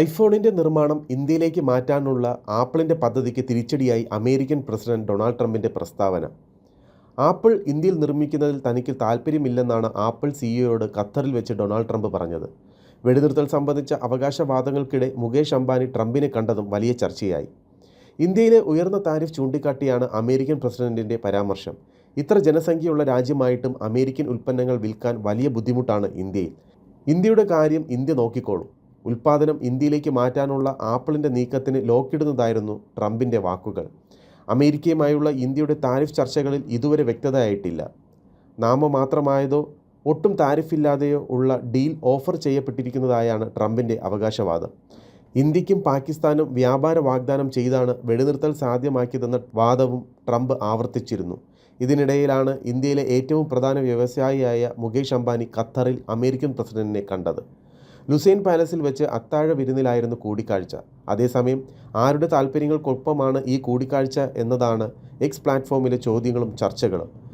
ഐഫോണിൻ്റെ നിർമ്മാണം ഇന്ത്യയിലേക്ക് മാറ്റാനുള്ള ആപ്പിളിൻ്റെ പദ്ധതിക്ക് തിരിച്ചടിയായി അമേരിക്കൻ പ്രസിഡന്റ് ഡൊണാൾഡ് ട്രംപിൻ്റെ പ്രസ്താവന. ആപ്പിൾ ഇന്ത്യയിൽ നിർമ്മിക്കുന്നതിൽ തനിക്ക് താൽപ്പര്യമില്ലെന്നാണ് ആപ്പിൾ സിഇഒയോട് ഖത്തറിൽ വെച്ച് ഡൊണാൾഡ് ട്രംപ് പറഞ്ഞത്. വെടിനിർത്തൽ സംബന്ധിച്ച അവകാശവാദങ്ങൾക്കിടെ മുകേഷ് അംബാനി ട്രംപിനെ കണ്ടതും വലിയ ചർച്ചയായി. ഇന്ത്യയിലെ ഉയർന്ന താരിഫ് ചൂണ്ടിക്കാട്ടിയാണ് അമേരിക്കൻ പ്രസിഡന്റിൻ്റെ പരാമർശം. ഇത്ര ജനസംഖ്യയുള്ള രാജ്യമായിട്ടും അമേരിക്കൻ ഉൽപ്പന്നങ്ങൾ വിൽക്കാൻ വലിയ ബുദ്ധിമുട്ടാണ് ഇന്ത്യയിൽ. ഇന്ത്യയുടെ കാര്യം ഇന്ത്യ നോക്കിക്കോളും. ഉൽപ്പാദനം ഇന്ത്യയിലേക്ക് മാറ്റാനുള്ള ആപ്പിളിൻ്റെ നീക്കത്തിന് ലോക്കിടുന്നതായിരുന്നു ട്രംപിൻ്റെ വാക്കുകൾ. അമേരിക്കയുമായുള്ള ഇന്ത്യയുടെ താരിഫ് ചർച്ചകളിൽ ഇതുവരെ വ്യക്തതയായിട്ടില്ല. നാമമാത്രമായതോ ഒട്ടും താരിഫില്ലാതെയോ ഉള്ള ഡീൽ ഓഫർ ചെയ്യപ്പെട്ടിരിക്കുന്നതായാണ് ട്രംപിൻ്റെ അവകാശവാദം. ഇന്ത്യക്കും പാകിസ്ഥാനും വ്യാപാര വാഗ്ദാനം ചെയ്താണ് വെടിനിർത്തൽ സാധ്യമാക്കിയതെന്ന വാദവും ട്രംപ് ആവർത്തിച്ചിരുന്നു. ഇതിനിടയിലാണ് ഇന്ത്യയിലെ ഏറ്റവും പ്രധാന വ്യവസായിയായ മുകേഷ് അംബാനി ഖത്തറിൽ അമേരിക്കൻ പ്രസിഡന്റിനെ കണ്ടത്. ലുസൈൻ പാലസിൽ വെച്ച് അത്താഴ വിരുന്നിലായിരുന്നു കൂടിക്കാഴ്ച. അതേസമയം ആരുടെ താൽപ്പര്യങ്ങൾക്കൊപ്പമാണ് ഈ കൂടിക്കാഴ്ച എന്നതാണ് എക്സ് പ്ലാറ്റ്ഫോമിലെ ചോദ്യങ്ങളും ചർച്ചകളും.